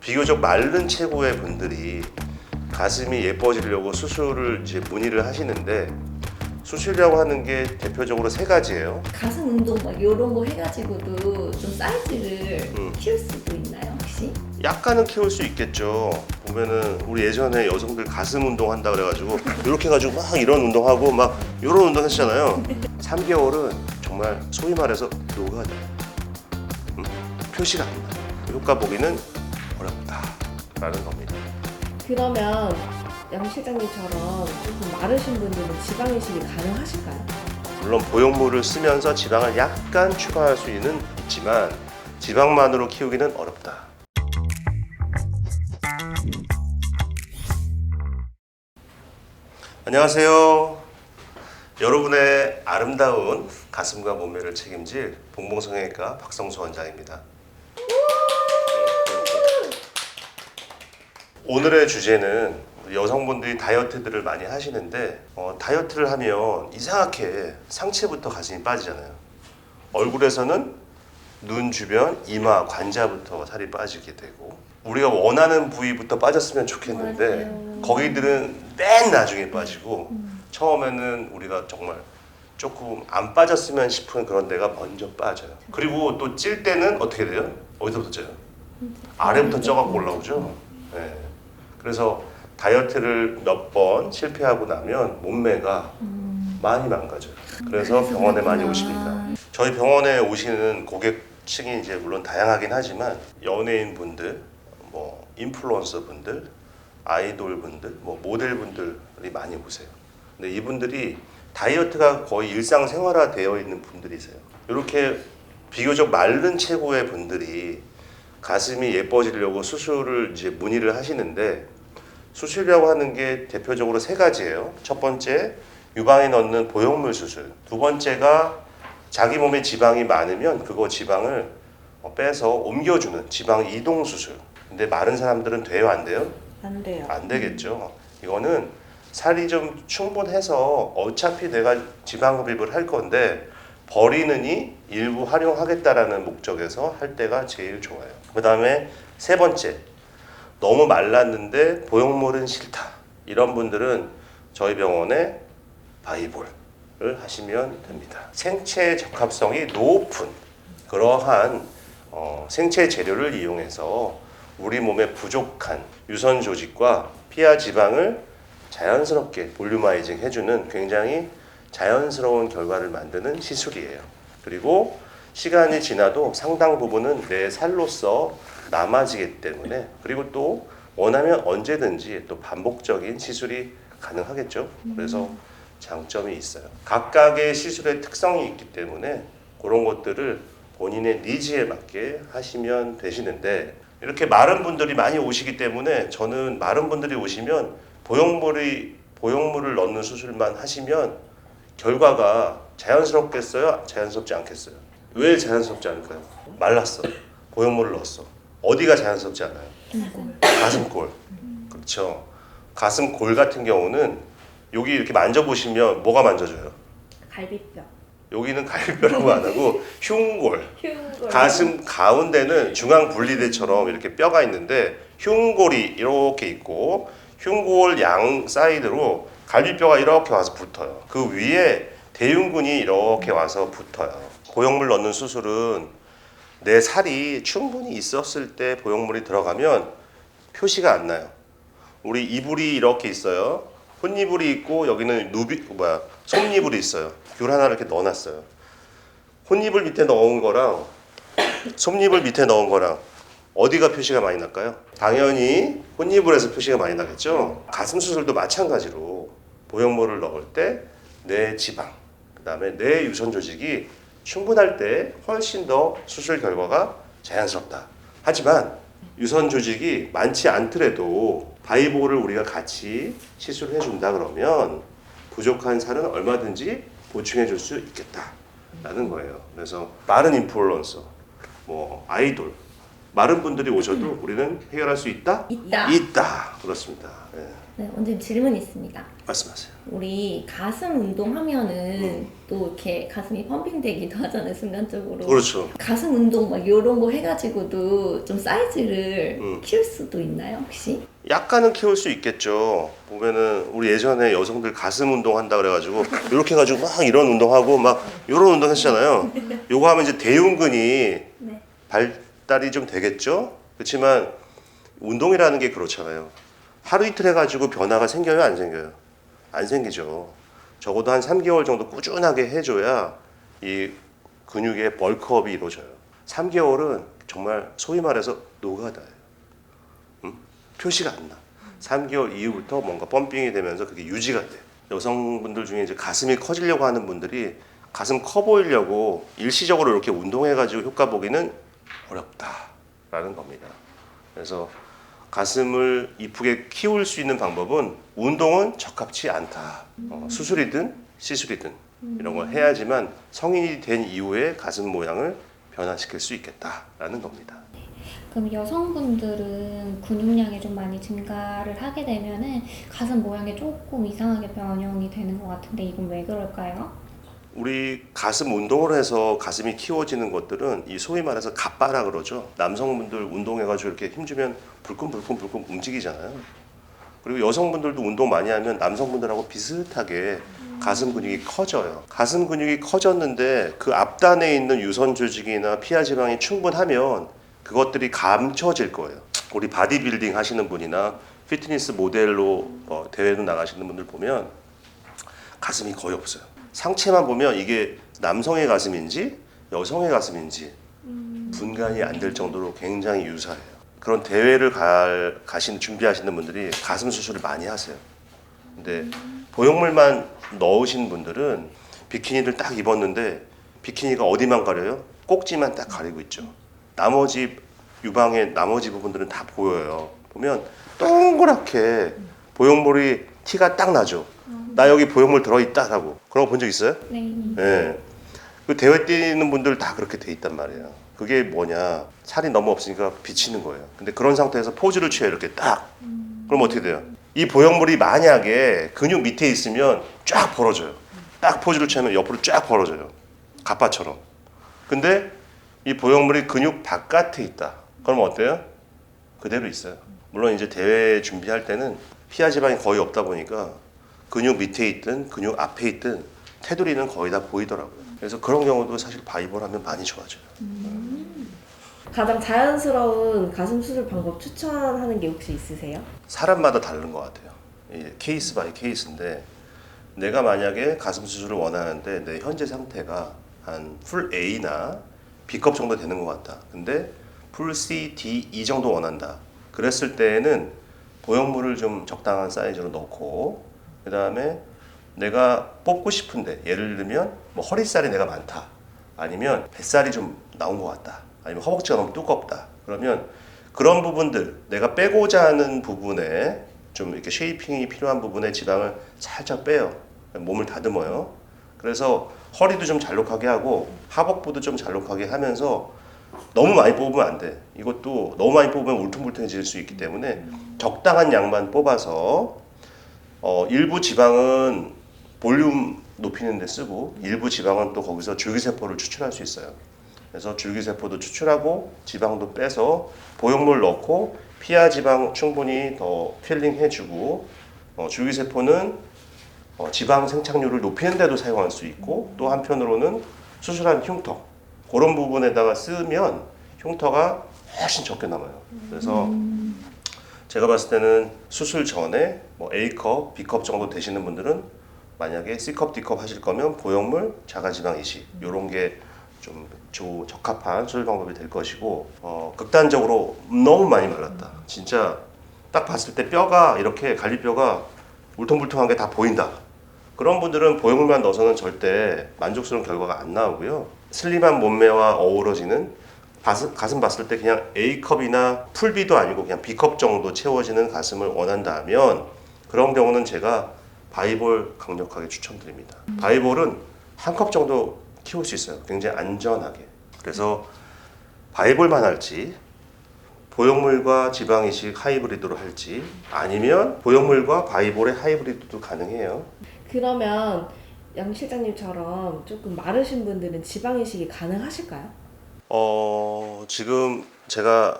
비교적 마른 체구의 분들이 가슴이 예뻐지려고 수술을 이제 문의를 하시는데, 수술이라고 하는 게 대표적으로 세 가지예요. 가슴 운동 막 이런 거 해가지고도 좀 사이즈를 키울 수도 있나요 혹시? 약간은 키울 수 있겠죠. 보면은 우리 예전에 여성들 가슴 운동 한다 그래가지고 이렇게 해가지고 막 이런 운동하고 막 이런 운동 했잖아요. 3개월은 정말 소위 말해서 녹아요. 표시가 안 나. 효과 보기는 어렵다라는 겁니다. 그러면 양 실장님처럼 조금 마르신 분들은 지방 이식이 가능하실까요? 물론 보형물을 쓰면서 지방을 약간 추가할 수는 있지만 지방만으로 키우기는 어렵다. 안녕하세요. 여러분의 아름다운 가슴과 몸매를 책임질 봉봉성형외과 박성수 원장입니다. 오늘의 주제는 여성분들이 다이어트들을 많이 하시는데 다이어트를 하면 이상하게 상체부터 가슴이 빠지잖아요. 얼굴에서는 눈 주변, 이마, 관자부터 살이 빠지게 되고 우리가 원하는 부위부터 빠졌으면 좋겠는데 맞아요. 거기들은 맨 나중에 빠지고 처음에는 우리가 정말 조금 안 빠졌으면 싶은 그런 데가 먼저 빠져요. 그리고 또 찔 때는 어떻게 돼요? 어디서부터 쪄요? 아래부터 쪄갖고 올라오죠. 네. 그래서 다이어트를 몇 번 실패하고 나면 몸매가 많이 망가져요. 그래서 병원에 많이 오십니다. 저희 병원에 오시는 고객층이 이제 물론 다양하긴 하지만 연예인 분들, 뭐 인플루언서 분들, 아이돌 분들, 뭐 모델 분들이 많이 오세요. 근데 이분들이 다이어트가 거의 일상생활화 되어 있는 분들이세요. 이렇게 비교적 마른 체구의 분들이 가슴이 예뻐지려고 수술을 이제 문의를 하시는데, 수술이라고 하는 게 대표적으로 세 가지예요. 첫 번째, 유방에 넣는 보형물 수술. 두 번째가 자기 몸에 지방이 많으면 그거 지방을 빼서 옮겨주는 지방 이동 수술. 근데 마른 사람들은 돼요, 안 돼요? 안 돼요. 안 되겠죠. 이거는 살이 좀 충분해서 어차피 내가 지방 흡입을 할 건데 버리느니 일부 활용하겠다라는 목적에서 할 때가 제일 좋아요. 그 다음에 세 번째, 너무 말랐는데 보형물은 싫다. 이런 분들은 저희 병원에 바이볼을 하시면 됩니다. 생체 적합성이 높은 그러한 생체 재료를 이용해서 우리 몸에 부족한 유선 조직과 피하 지방을 자연스럽게 볼륨화이징 해주는 굉장히 자연스러운 결과를 만드는 시술이에요. 그리고 시간이 지나도 상당 부분은 내 살로서 남아지기 때문에, 그리고 또 원하면 언제든지 또 반복적인 시술이 가능하겠죠. 그래서 장점이 있어요. 각각의 시술의 특성이 있기 때문에 그런 것들을 본인의 니즈에 맞게 하시면 되시는데, 이렇게 마른 분들이 많이 오시기 때문에 저는 마른 분들이 오시면 보형물을 넣는 수술만 하시면 결과가 자연스럽겠어요? 자연스럽지 않겠어요? 왜 자연스럽지 않을까요? 말랐어. 보형물을 넣었어. 어디가 자연스럽지 않아요? 가슴골. 그렇죠. 가슴골 같은 경우는 여기 이렇게 만져보시면 뭐가 만져져요? 갈비뼈. 여기는 갈비뼈라고 안 하고 흉골. 흉골. 가슴 가운데는 중앙 분리대처럼 이렇게 뼈가 있는데 흉골이 이렇게 있고 흉골 양 사이드로 갈비뼈가 이렇게 와서 붙어요. 그 위에 대흉근이 이렇게 와서 붙어요. 보형물 넣는 수술은 내 살이 충분히 있었을 때 보형물이 들어가면 표시가 안 나요. 우리 이불이 이렇게 있어요. 혼이불이 있고 여기는 솜이불이 있어요. 귤 하나 이렇게 넣어놨어요. 혼이불 밑에 넣은 거랑 솜이불 밑에 넣은 거랑 어디가 표시가 많이 날까요? 당연히 혼이불에서 표시가 많이 나겠죠. 가슴 수술도 마찬가지로 보형물을 넣을 때 내 지방, 그 다음에 내 유선 조직이 충분할 때 훨씬 더 수술 결과가 자연스럽다. 하지만 유선 조직이 많지 않더라도 바이볼을 우리가 같이 시술해 준다 그러면 부족한 살은 얼마든지 보충해 줄 수 있겠다라는 거예요. 그래서 많은 인플루언서, 뭐 아이돌, 마른 분들이 오셔도 우리는 해결할 수 있다? 있다. 있다. 그렇습니다. 예. 네, 원장님 질문이 있습니다. 말씀하세요. 우리 가슴 운동하면은 또 이렇게 가슴이 펌핑되기도 하잖아요, 순간적으로. 그렇죠. 가슴 운동 막 이런 거 해가지고도 좀 사이즈를 음. 키울 수도 있나요, 혹시? 약간은 키울 수 있겠죠. 보면은 우리 예전에 여성들 가슴 운동 한다 그래가지고 이렇게 해가지고 막 이런 운동하고 막 이런 운동 했잖아요. 요거 하면 이제 대흉근이 네. 발달이 좀 되겠죠. 그렇지만 운동이라는 게 그렇잖아요. 하루 이틀 해가지고 변화가 생겨요, 안 생겨요? 안 생기죠. 적어도 한 3개월 정도 꾸준하게 해줘야 이 근육의 벌크업이 이루어져요. 3개월은 정말 소위 말해서 노가다예요. 표시가 안 나. 3개월 이후부터 뭔가 펌핑이 되면서 그게 유지가 돼요. 여성분들 중에 이제 가슴이 커지려고 하는 분들이 가슴 커 보이려고 일시적으로 이렇게 운동해가지고 효과 보기는 어렵다라는 겁니다. 그래서 가슴을 이쁘게 키울 수 있는 방법은 운동은 적합치 않다. 수술이든 시술이든 이런 걸 해야지만 성인이 된 이후에 가슴 모양을 변화시킬 수 있겠다라는 겁니다. 그럼 여성분들은 근육량이 좀 많이 증가를 하게 되면은 가슴 모양이 조금 이상하게 변형이 되는 것 같은데 이건 왜 그럴까요? 우리 가슴 운동을 해서 가슴이 키워지는 것들은 이 소위 말해서 갑바라 그러죠. 남성분들 운동해가지고 이렇게 힘주면 불끈불끈 움직이잖아요. 그리고 여성분들도 운동 많이 하면 남성분들하고 비슷하게 가슴 근육이 커져요. 가슴 근육이 커졌는데 그 앞단에 있는 유선 조직이나 피하 지방이 충분하면 그것들이 감춰질 거예요. 우리 바디빌딩 하시는 분이나 피트니스 모델로 대회도 나가시는 분들 보면 가슴이 거의 없어요. 상체만 보면 이게 남성의 가슴인지 여성의 가슴인지 분간이 안 될 정도로 굉장히 유사해요. 그런 대회를 준비하시는 분들이 가슴 수술을 많이 하세요. 근데 보형물만 넣으신 분들은 비키니를 딱 입었는데 비키니가 어디만 가려요? 꼭지만 딱 가리고 있죠. 나머지 유방의 나머지 부분들은 다 보여요. 보면 동그랗게 보형물이 티가 딱 나죠. 나 여기 보형물 들어있다라고. 그런 거 본 적 있어요? 네. 예. 그 대회 뛰는 분들 다 그렇게 돼 있단 말이에요. 그게 뭐냐? 살이 너무 없으니까 비치는 거예요. 근데 그런 상태에서 포즈를 취해 이렇게 딱. 그럼 어떻게 돼요? 이 보형물이 만약에 근육 밑에 있으면 쫙 벌어져요. 딱 포즈를 취하면 옆으로 쫙 벌어져요. 갑바처럼. 근데 이 보형물이 근육 바깥에 있다. 그럼 어때요? 그대로 있어요. 물론 이제 대회 준비할 때는 피하 지방이 거의 없다 보니까 근육 밑에 있든 근육 앞에 있든 테두리는 거의 다 보이더라고요. 그래서 그런 경우도 사실 바이볼 하면 많이 좋아져요. 가장 자연스러운 가슴 수술 방법 추천하는 게 혹시 있으세요? 사람마다 다른 것 같아요. 케이스 바이 케이스인데 내가 만약에 가슴 수술을 원하는데 내 현재 상태가 한 풀 A나 B컵 정도 되는 것 같다. 근데 풀 C, D, E 정도 원한다. 그랬을 때에는 보형물을 좀 적당한 사이즈로 넣고 그 다음에 내가 뽑고 싶은데 예를 들면 뭐 허리살이 내가 많다. 아니면 뱃살이 좀 나온 것 같다. 아니면 허벅지가 너무 두껍다. 그러면 그런 부분들 내가 빼고자 하는 부분에 좀 이렇게 쉐이핑이 필요한 부분에 지방을 살짝 빼요. 몸을 다듬어요. 그래서 허리도 좀 잘록하게 하고 하복부도 좀 잘록하게 하면서 너무 많이 뽑으면 안 돼. 이것도 너무 많이 뽑으면 울퉁불퉁해질 수 있기 때문에 적당한 양만 뽑아서 일부 지방은 볼륨 높이는 데 쓰고 일부 지방은 또 거기서 줄기세포를 추출할 수 있어요. 그래서 줄기세포도 추출하고 지방도 빼서 보형물 넣고 피하 지방 충분히 더 필링 해주고 줄기세포는 지방 생착률을 높이는 데도 사용할 수 있고 또 한편으로는 수술한 흉터 그런 부분에다가 쓰면 흉터가 훨씬 적게 남아요. 그래서 제가 봤을 때는 수술 전에 뭐 A컵, B컵 정도 되시는 분들은 만약에 C컵, D컵 하실 거면 보형물, 자가지방 이식 이런 게 좀 적합한 수술 방법이 될 것이고 극단적으로 너무 많이 말랐다. 진짜 딱 봤을 때 뼈가 이렇게 갈비뼈가 울퉁불퉁한 게 다 보인다. 그런 분들은 보형물만 넣어서는 절대 만족스러운 결과가 안 나오고요. 슬림한 몸매와 어우러지는 가슴 봤을 때 그냥 A컵이나 풀비도 아니고 그냥 B컵 정도 채워지는 가슴을 원한다면 그런 경우는 제가 바이볼 강력하게 추천드립니다. 바이볼은 한 컵 정도 키울 수 있어요. 굉장히 안전하게. 그래서 바이볼만 할지 보형물과 지방이식 하이브리드로 할지 아니면 보형물과 바이볼의 하이브리드도 가능해요. 그러면 양 실장님처럼 조금 마르신 분들은 지방 이식이 가능하실까요? 지금 제가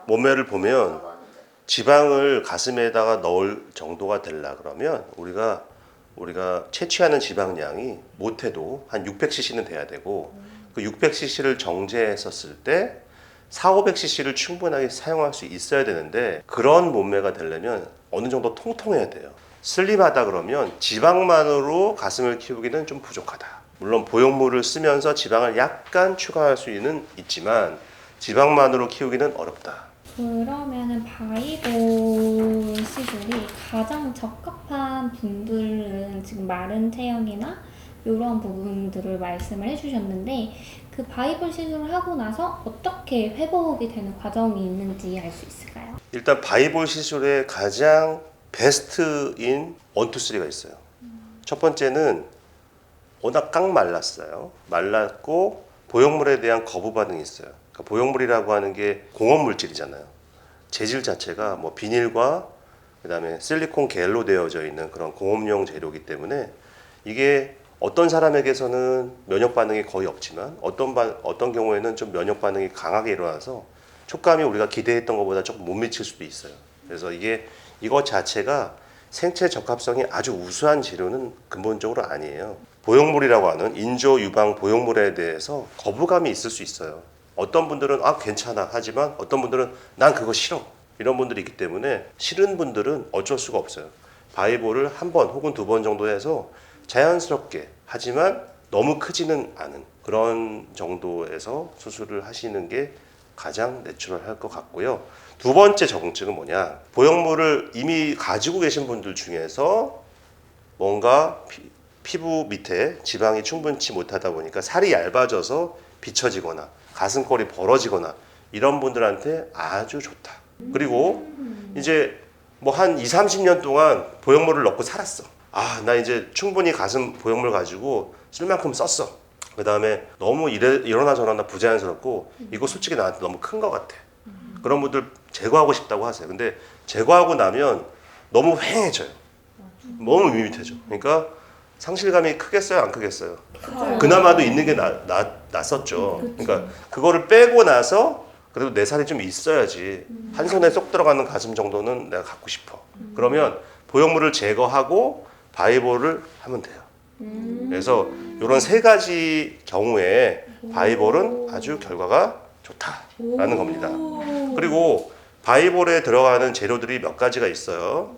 몸매를 보면 지방을 가슴에다가 넣을 정도가 되려 그러면 우리가 채취하는 지방량이 못해도 한 600cc는 돼야 되고 그 600cc를 정제했었을 때 400~500cc를 충분하게 사용할 수 있어야 되는데 그런 몸매가 되려면 어느 정도 통통해야 돼요. 슬림하다 그러면 지방만으로 가슴을 키우기는 좀 부족하다. 물론 보형물을 쓰면서 지방을 약간 추가할 수는 있지만 지방만으로 키우기는 어렵다. 그러면은 바이볼 시술이 가장 적합한 분들은 지금 마른 체형이나 이런 부분들을 말씀을 해주셨는데 그 바이볼 시술을 하고 나서 어떻게 회복이 되는 과정이 있는지 알 수 있을까요? 일단 바이볼 시술의 가장 베스트인 1, 2, 3가 있어요. 첫 번째는 워낙 깡 말랐어요. 말랐고 보형물에 대한 거부 반응이 있어요. 그러니까 보형물이라고 하는 게 공업 물질이잖아요. 재질 자체가 뭐 비닐과 그다음에 실리콘 겔로 되어져 있는 그런 공업용 재료이기 때문에 이게 어떤 사람에게서는 면역 반응이 거의 없지만 어떤 경우에는 좀 면역 반응이 강하게 일어나서 촉감이 우리가 기대했던 것보다 조금 못 미칠 수도 있어요. 그래서 이거 자체가 생체 적합성이 아주 우수한 재료는 근본적으로 아니에요. 보형물이라고 하는 인조 유방 보형물에 대해서 거부감이 있을 수 있어요. 어떤 분들은 괜찮아 하지만 어떤 분들은 난 그거 싫어 이런 분들이 있기 때문에 싫은 분들은 어쩔 수가 없어요. 바이볼을 한 번 혹은 2번 정도 해서 자연스럽게 하지만 너무 크지는 않은 그런 정도에서 수술을 하시는 게 가장 내추럴할 것 같고요. 두 번째 적응증은 뭐냐? 보형물을 이미 가지고 계신 분들 중에서 뭔가 피부 밑에 지방이 충분치 못하다 보니까 살이 얇아져서 비처지거나 가슴골이 벌어지거나 이런 분들한테 아주 좋다. 그리고 이제 뭐 한 20~30년 동안 보형물을 넣고 살았어. 나 이제 충분히 가슴 보형물 가지고 쓸 만큼 썼어. 그 다음에 너무 이러나 저러나 부자연스럽고 이거 솔직히 나한테 너무 큰 것 같아. 그런 분들 제거하고 싶다고 하세요. 근데 제거하고 나면 너무 휑해져요. 너무 밋밋해져. 그러니까 상실감이 크겠어요, 안 크겠어요? 그나마도 있는 게 낫었죠. 그러니까 그거를 빼고 나서 그래도 내 살이 좀 있어야지 한 손에 쏙 들어가는 가슴 정도는 내가 갖고 싶어. 그러면 보형물을 제거하고 바이볼을 하면 돼요. 그래서 이런 3가지 경우에 바이볼은 아주 결과가 좋다라는 겁니다. 그리고 바이볼에 들어가는 재료들이 몇 가지가 있어요.